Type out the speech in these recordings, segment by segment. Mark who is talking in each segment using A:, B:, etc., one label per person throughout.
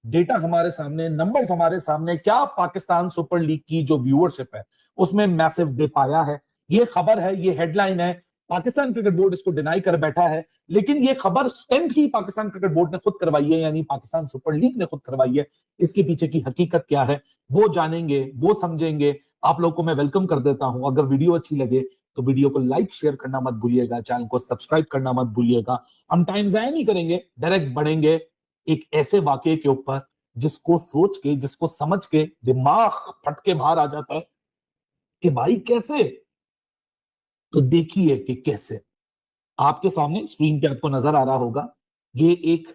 A: Data हमारे सामने, numbers हमारे सामने, क्या पाकिस्तान सुपर लीग की जो व्यूअरशिप है उसमें मैसिव डिप आया है। ये खबर है, ये हेडलाइन है, पाकिस्तान क्रिकेट बोर्ड इसको डिनाई कर बैठा है, लेकिन ये खबर स्टेम ही पाकिस्तान क्रिकेट बोर्ड ने खुद करवाई है, यानी पाकिस्तान सुपर लीग ने खुद करवाई है। इसके पीछे की हकीकत क्या है वो जानेंगे, वो समझेंगे। आप लोग को मैं वेलकम कर देता हूं। अगर वीडियो अच्छी लगे तो वीडियो को लाइक शेयर करना मत भूलिएगा, चैनल को सब्सक्राइब करना मत भूलिएगा। हम टाइम जाया नहीं करेंगे, डायरेक्ट बढ़ेंगे एक ऐसे वाकये के ऊपर जिसको सोच के, जिसको समझ के दिमाग फट के बाहर आ जाता है कि भाई कैसे। तो देखिए कि कैसे। आपके सामने स्क्रीन पे आपको नजर आ रहा होगा, ये एक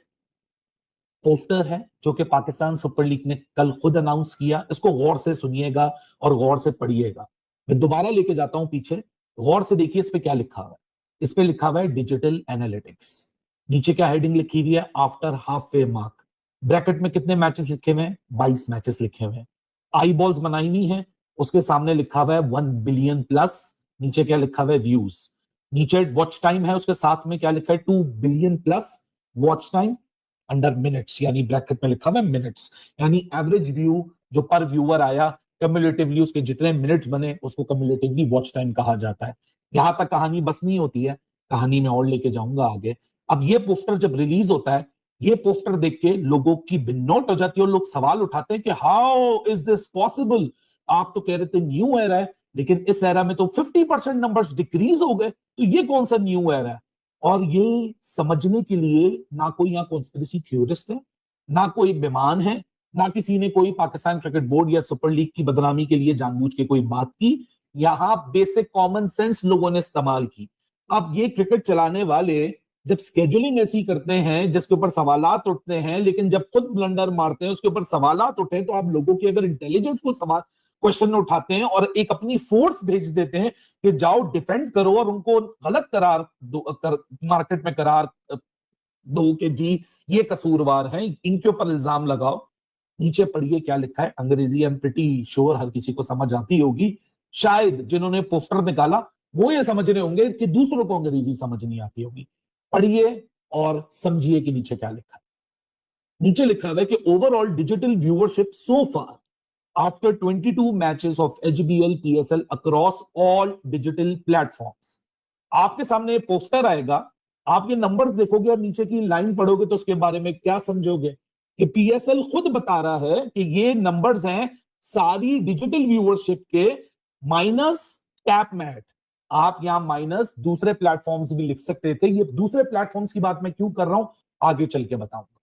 A: पोस्टर है जो कि पाकिस्तान सुपर लीग ने कल खुद अनाउंस किया। इसको गौर से सुनिएगा और गौर से पढ़िएगा। मैं दोबारा लेके जाता हूं पीछे, गौर से देखिए इस पे क्या लिखा हुआ है। इस पे लिखा हुआ है डिजिटल एनालिटिक्स। नीचे क्या हेडिंग लिखी हुई है, after half way mark. Bracket में कितने मैचेस लिखे हुए हैं, 22 मैचेस लिखे हुए हैं। आई बॉल्स बनाई हुई है, उसके सामने लिखा हुआ है 1 बिलियन प्लस। नीचे क्या लिखा हुआ है, व्यूज। नीचे वॉच टाइम है, उसके साथ में क्या लिखा है, 2 billion plus watch time under minutes, यानी ब्रैकेट में लिखा हुआ है मिनट्स, यानी एवरेज व्यू जो पर व्यूअर आया, कम्युलेटिवली उसके जितने मिनट्स बने उसको कम्युलेटिवली वॉच टाइम कहा जाता है। यहां तक कहानी बस नहीं होती है, कहानी में और लेके जाऊंगा आगे। अब ये पोस्टर जब रिलीज होता है, ये पोस्टर देख के लोगों की बिन्नौट हो जाती है और लोग सवाल उठाते हैं कि हाउ इज दिस पॉसिबल। आप तो कह रहे थे न्यू एरा है, लेकिन इस एरा में तो 50% नंबर्स डिक्रीज हो गए, तो ये कौन सा न्यू एरा है। और ये समझने के लिए ना कोई यहाँ कॉन्स्पिरेसी थ्योरिस्ट है, ना कोई बेमान है, ना किसी ने कोई पाकिस्तान क्रिकेट बोर्ड या सुपर लीग की बदनामी के लिए जानबूझ के कोई बात की। यहां बेसिक कॉमन सेंस लोगों ने इस्तेमाल की। अब ये क्रिकेट चलाने वाले जब स्केजुलिंग ऐसी करते हैं जिसके ऊपर सवालात उठते हैं, लेकिन जब खुद ब्लंडर मारते हैं उसके ऊपर सवालात उठे, तो आप लोगों की अगर इंटेलिजेंस को सवाल क्वेश्चन उठाते हैं और एक अपनी फोर्स भेज देते हैं कि जाओ डिफेंड करो और उनको गलत करार दो, मार्केट में करार दो कि जी ये कसूरवार हैं, इनके ऊपर इल्जाम लगाओ। नीचे पढ़िए क्या लिखा है, अंग्रेजी आई एम प्रिटी श्योर हर किसी को समझ आती होगी। शायद जिन्होंने पोस्टर निकाला वो ये समझ रहे होंगे कि दूसरों को अंग्रेजी समझ नहीं आती होगी। पढ़िए और समझिए कि नीचे क्या लिखा है। नीचे लिखा हुआ है कि overall digital viewership so far after 22 matches of HBL PSL across all digital platforms. आपके सामने पोस्टर आएगा, आप ये नंबर्स देखोगे और नीचे की लाइन पढ़ोगे तो उसके बारे में क्या समझोगे कि पीएसएल खुद बता रहा है कि ये नंबर्स हैं सारी डिजिटल व्यूअरशिप के माइनस टैप मैट। आप यहां माइनस दूसरे प्लेटफॉर्म्स भी लिख सकते थे। ये दूसरे प्लेटफॉर्म्स की बात मैं क्यों कर रहा हूं आगे चल के बताऊंगा।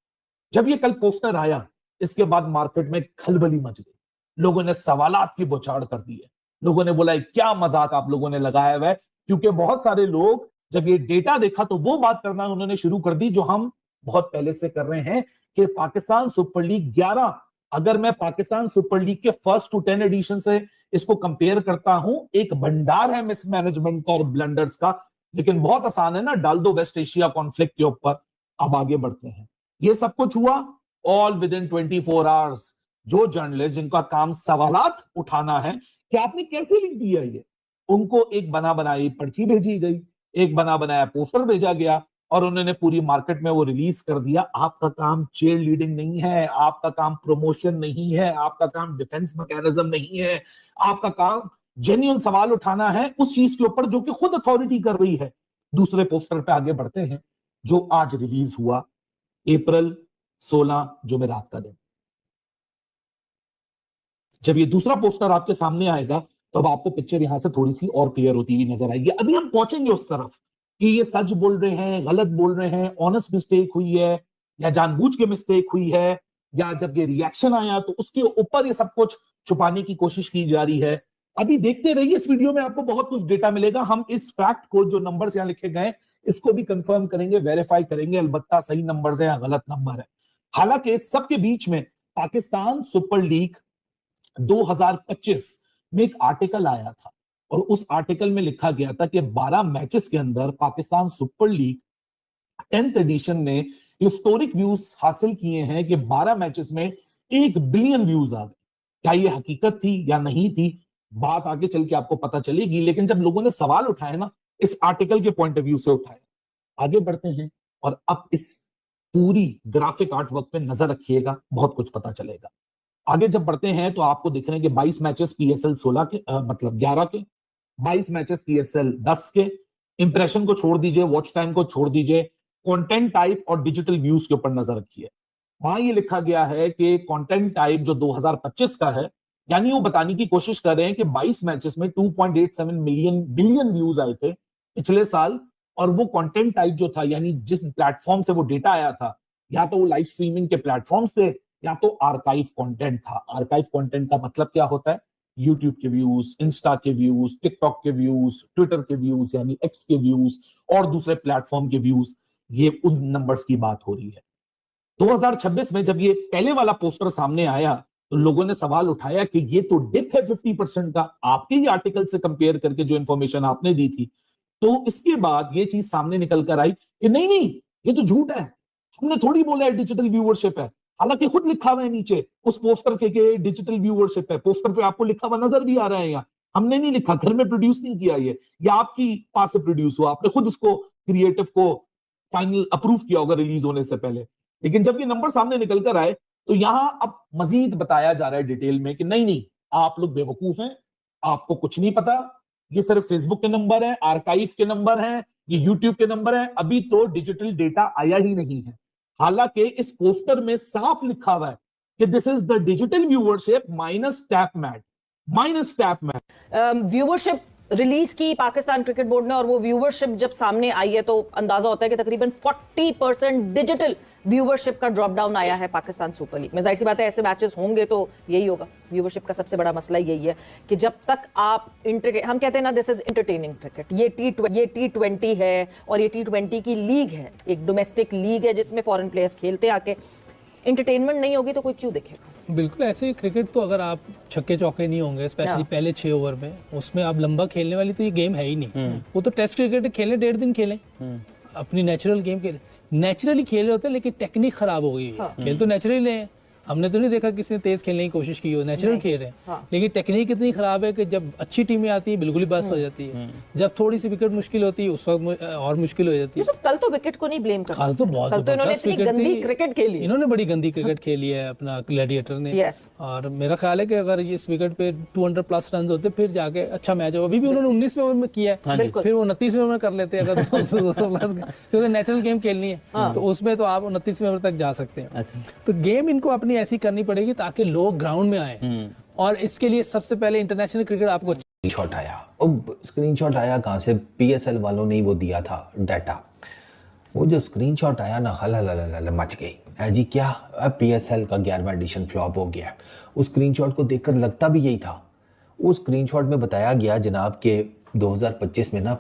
A: जब ये कल पोस्टर आया, इसके बाद मार्केट में खलबली मच गई, लोगों ने सवालात की बौछार कर दी है। लोगों ने बोला क्या मजाक आप लोगों ने लगाया हुआ है, क्योंकि बहुत सारे लोग जब ये डेटा देखा तो वो बात करना उन्होंने शुरू कर दी जो हम बहुत पहले से कर रहे हैं कि पाकिस्तान सुपर लीग 11, अगर मैं पाकिस्तान सुपर लीग के फर्स्ट टू 10 एडिशन से इसको कंपेयर करता हूं, एक भंडार है मिसमैनेजमेंट का और ब्लंडर्स का। लेकिन बहुत आसान है ना, डाल दो वेस्ट एशिया कॉन्फ्लिक्ट के ऊपर। अब आगे बढ़ते हैं। ये सब कुछ हुआ ऑल विद इन 24 आवर्स। जो जर्नलिस्ट जिनका काम सवालात उठाना है कि आपने कैसे लिख दिया ये, उनको एक बना बनाई पर्ची भेजी गई, एक बना बनाया पोस्टर भेजा गया और उन्होंने पूरी मार्केट में वो रिलीज कर दिया। आपका काम चेयर लीडिंग नहीं है, आपका काम प्रमोशन नहीं है, आपका काम डिफेंस मैकेनिज्म नहीं है, आपका काम जेन्युइन सवाल उठाना है उस चीज के ऊपर जो कि खुद अथॉरिटी कर रही है। दूसरे पोस्टर पे आगे बढ़ते हैं जो आज रिलीज हुआ, अप्रैल 16 जुमेरात का दिन। जब ये दूसरा पोस्टर आपके सामने आएगा तो अब आपको पिक्चर यहां से थोड़ी सी और क्लियर होती हुई नजर आएगी। अभी हम पहुंचेंगे उस तरफ कि ये सच बोल रहे हैं, गलत बोल रहे हैं, ऑनेस्ट मिस्टेक हुई है या जानबूझ के मिस्टेक हुई है, या जब ये रिएक्शन आया तो उसके ऊपर ये सब कुछ छुपाने की कोशिश की जा रही है। अभी देखते रहिए, इस वीडियो में आपको बहुत कुछ डेटा मिलेगा। हम इस फैक्ट को, जो नंबर्स यहां लिखे गए, इसको भी कंफर्म करेंगे, वेरीफाई करेंगे अलबत्ता सही नंबर्स है या गलत नंबर है। हालांकि सबके बीच में पाकिस्तान सुपर लीग 2025 में एक आर्टिकल आया था और उस आर्टिकल में लिखा गया था कि 12 मैचेस के अंदर Pakistan Super League 10th edition ने हिस्टोरिक व्यूज हासिल किए हैं कि 12 मैचेस में 1 बिलियन व्यूज आ गए। क्या ये हकीकत थी या नहीं थी, बात आगे चल के आपको पता चलेगी। लेकिन जब लोगों ने सवाल उठाए ना, इस आर्टिकल के पॉइंट ऑफ व्यू से उठाए। आगे बढ़ते हैं और अब इस पूरी ग्राफिक आर्ट वर्क पे नजर रखिएगा, बहुत कुछ पता चलेगा। आगे जब बढ़ते हैं तो आपको दिख रहे हैं कि 22 मैचेस पीएसएल 16 के मतलब 11 के, 22 मैचेस पीएसएल 10 के। इंप्रेशन को छोड़ दीजिए, वॉच टाइम को छोड़ दीजिए, कंटेंट टाइप और डिजिटल व्यूज के ऊपर नजर रखिए। वहां ये लिखा गया है कि कंटेंट टाइप जो 2025 का है, यानी वो बताने की कोशिश कर रहे हैं कि 22 मैचेस में 2.87 मिलियन बिलियन व्यूज आए थे पिछले साल। और वो कंटेंट टाइप जो था, यानी जिस प्लेटफॉर्म से वो डेटा आया था, या तो वो लाइव स्ट्रीमिंग के प्लेटफॉर्म से या तो आर्काइव कंटेंट था। आर्काइव कंटेंट का मतलब क्या होता है? यूट्यूब के व्यूज, इंस्टा के व्यूज, टिकटॉक के व्यूज, ट्विटर के व्यूज यानी एक्स के व्यूज, और दूसरे प्लेटफॉर्म के व्यूज। ये उन नंबर्स की बात हो रही है। 2026 में जब ये पहले वाला पोस्टर सामने आया तो लोगों ने सवाल उठाया कि ये तो डिप है 50% का, आपके ही आर्टिकल से कंपेयर करके जो इंफॉर्मेशन आपने दी थी। तो इसके बाद ये चीज सामने निकल कर आई कि नहीं नहीं, ये तो झूठ है, हमने थोड़ी बोला है डिजिटल व्यूअरशिप है। हालांकि खुद लिखा हुआ है नीचे उस पोस्टर के डिजिटल व्यूअरशिप है। पोस्टर पे आपको लिखा हुआ नजर भी आ रहा है। यहाँ हमने नहीं लिखा, घर में प्रोड्यूस नहीं किया, ये या आपकी पास से प्रोड्यूस हुआ, आपने खुद उसको क्रिएटिव को फाइनल अप्रूव किया होगा रिलीज होने से पहले। लेकिन जब ये नंबर सामने निकल कर आए तो यहां अब मजीद बताया जा रहा है डिटेल में कि नहीं नहीं, आप लोग बेवकूफ हैं, आपको कुछ नहीं पता। ये सिर्फ फेसबुक के नंबर है, आर्काइव के नंबर है, ये यूट्यूब के नंबर है, अभी तो डिजिटल डेटा आया ही नहीं है। हालांकि इस पोस्टर में साफ लिखा हुआ है कि this is the digital viewership minus tap mat, minus tap mat.
B: Viewership release की पाकिस्तान क्रिकेट बोर्ड ने, और वो व्यूअरशिप जब सामने आई है तो अंदाजा होता है कि तकरीबन 40% डिजिटल व्यूअरशिप का ड्रॉप डाउन आया है पाकिस्तान सुपर लीग में। जाहिर सी बात है ऐसे मैचेस होंगे तो यही होगा। व्यूअरशिप का सबसे बड़ा मसला यही है कि जब तक आप हम कहते हैं ना दिस इज एंटरटेनिंग क्रिकेट, ये T20 है और ये T20 की लीग है, एक डोमेस्टिक लीग है जिसमें फॉरेन प्लेयर्स खेलते आके। एंटरटेनमेंट नहीं होगी तो कोई क्यों देखेगा?
C: बिल्कुल ऐसे ही क्रिकेट तो अगर आप छक्के चौके नहीं होंगे स्पेशली पहले 6 ओवर में, उसमें आप लंबा खेलने वाली तो ये गेम है ही नहीं। वो तो टेस्ट क्रिकेट खेले 1.5 दिन खेलें, अपनी नेचुरल गेम खेले, नेचुरली खेल रहे होते हैं, लेकिन टेक्निक खराब हो गई है। हाँ। खेल तो नेचुरली है, हमने तो नहीं देखा किसी ने तेज खेलने की कोशिश की हो, नेचुरल खेल रहे हैं। हाँ। लेकिन टेक्निक इतनी खराब है कि जब अच्छी टीमें आती है बिल्कुल ही बस हो जाती है, जब थोड़ी सी विकेट मुश्किल होती है उस वक्त और मुश्किल हो जाती है।
B: तो कल तो विकेट को नहीं ब्लेम कर,
C: कल तो बहुत
B: इन्होंने इतनी गंदी क्रिकेट खेली,
C: इन्होंने बड़ी गंदी क्रिकेट खेली है अपना ग्लैडिएटर ने। और मेरा ख्याल है कि अगर इस विकेट पे 200+ रन होते फिर जाके अच्छा मैच हो। अभी भी उन्होंने 19वें ओवर में किया है, फिर वो 29वें ओवर में कर लेते अगर 200+ क्योंकि नेचुरल गेम खेलनी है तो उसमें तो आप 29वें ओवर तक जा सकते हैं। तो गेम इनको अपनी ऐसी करनी पड़ेगी ताकि लोग ग्राउंड में आए, और इसके लिए सबसे पहले इंटरनेशनल क्रिकेट आपको
D: स्क्रीनशॉट आया। अब स्क्रीनशॉट आया कहां से? पीएसएल वालों ने वो दिया था डाटा। वो जो स्क्रीनशॉट आया ना, हल मच गई है जी। क्या पीएसएल का 11वां एडिशन फ्लॉप हो गया? उस स्क्रीनशॉट को देखकर लगता भी यही था। उस स्क्रीनशॉट में बताया गया जनाब के 2025 में ना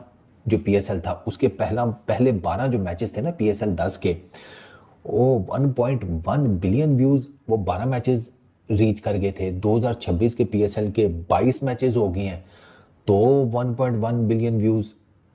D: जो पीएसएल था उसके पहले 12 जो मैचेस थे ना पीएसएल 10 के, वो 1.1 बिलियन व्यूज वो 12 मैचेस रीच कर गए थे। 2026 के पीएसएल के 22 मैचेस हो गए हैं तो 1.1 बिलियन व्यूज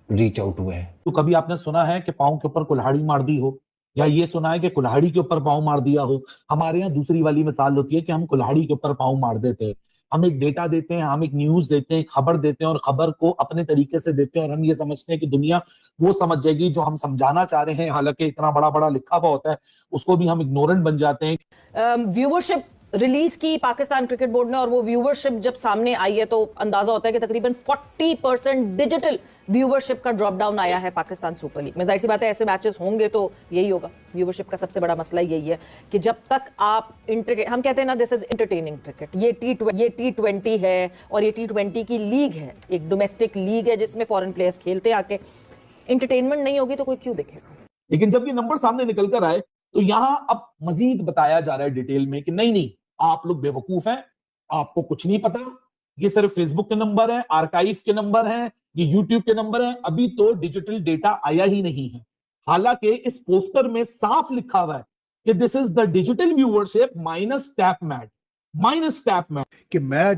D: रीच आउट हुए हैं।
A: तो कभी आपने सुना है कि पांव के ऊपर कुल्हाड़ी मार दी हो, या ये सुना है कि कुल्हाड़ी के ऊपर पांव मार दिया हो? हमारे यहाँ दूसरी वाली मिसाल होती है कि हम कुल्हाड़ी के ऊपर पांव मार देते हैं। हम एक डेटा देते हैं, हम एक न्यूज देते हैं, खबर देते हैं, और खबर को अपने तरीके से देते हैं, और हम ये समझते हैं कि दुनिया वो समझ जाएगी जो हम समझाना चाह रहे हैं। हालांकि इतना बड़ा बड़ा लिखा हुआ होता है, उसको भी हम इग्नोरेंट बन जाते हैं।
B: व्यूअरशिप रिलीज की पाकिस्तान क्रिकेट बोर्ड ने, और वो व्यूअरशिप जब सामने आई है तो अंदाजा होता है कि तकरीबन 40% डिजिटल व्यूअरशिप का ड्रॉप डाउन आया है पाकिस्तान सुपर लीग में। जाहिर सी बात है ऐसे मैचेस होंगे तो यही होगा। व्यूअरशिप का सबसे बड़ा मसला यही है कि जब तक आप हम कहते हैं ना दिस इज एंटरटेनिंग क्रिकेट, ये T20 है और ये T20 की लीग है, एक डोमेस्टिक लीग है जिसमें फॉरेन प्लेयर्स खेलते आके। एंटरटेनमेंट नहीं होगी तो कोई क्यों देखेगा?
A: लेकिन जब ये नंबर सामने निकल कर आए तो यहां अब मजीद बताया जा रहा है डिटेल में कि नहीं नहीं, आप लोग बेवकूफ हैं, आपको कुछ नहीं पता। ये सिर्फ फेसबुक के नंबर है, आर्काइव के नंबर है, ये यूट्यूब के नंबर है, अभी तो डिजिटल डेटा आया ही नहीं है। हालांकि इस पोस्टर में साफ लिखा हुआ है कि this is the digital viewership minus tap mat, minus tap mat.
E: कि मैं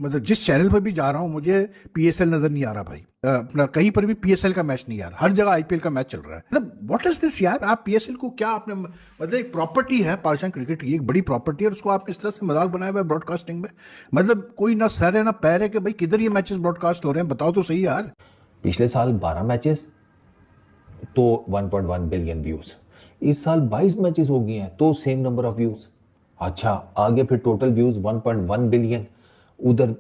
E: मतलब जिस चैनल पर भी जा रहा हूं मुझे पीएसएल नजर नहीं आ रहा भाई। अपना कहीं पर भी पीएसएल का मैच नहीं आ रहा, हर जगह आईपीएल का मैच चल रहा है। मतलब व्हाट इज दिस यार? आप पीएसएल को क्या आपने, मतलब एक प्रॉपर्टी है पाकिस्तान क्रिकेट की, एक बड़ी प्रॉपर्टी है, और उसको आपने इस तरह से मजाक बनाया हुआ है ब्रॉडकास्टिंग में। मतलब कोई ना सर है ना पैर है कि भाई किधर ये मैचेस ब्रॉडकास्ट हो रहे हैं, बताओ तो सही यार।
D: पिछले साल 12 मैचेस तो 1.1 बिलियन व्यूज, इस साल 22 मैचेस हो गए हैं तो सेम नंबर ऑफ व्यूज। अच्छा आगे फिर टोटल व्यूज 1.1 बिलियन, उधर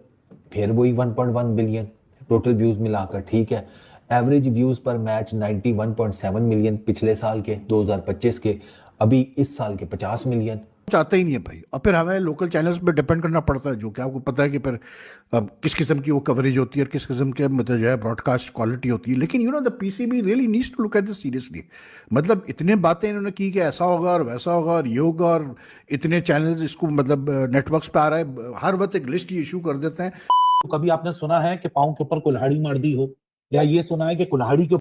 D: फिर वही 1.1 बिलियन टोटल व्यूज मिलाकर, ठीक है। एवरेज व्यूज पर मैच 91.7 मिलियन पिछले साल के 2025 के, अभी इस साल के 50 मिलियन।
E: चाहता ही नहीं है भाई, और फिर हमें लोकल चैनल्स पे डिपेंड करना पड़ता है, जो कि आपको पता है कि फिर किस किस्म की वो कवरेज होती है और किस किस्म के मतलब जो है ब्रॉडकास्ट क्वालिटी होती है। लेकिन you know the PCB really needs to look at this seriously. मतलब इतने बातें इन्होंने की कि ऐसा होगा और वैसा होगा और ये होगा, और इतने चैनल्स इसको मतलब नेटवर्क्स पे आ रहा है, हर वक्त एक लिस्ट इशू कर देते हैं।
A: तो कभी आपने सुना है कि पाँव के ऊपर कुल्हाड़ी मार दी हो, या ये सुना है कि कुल्हाड़ी के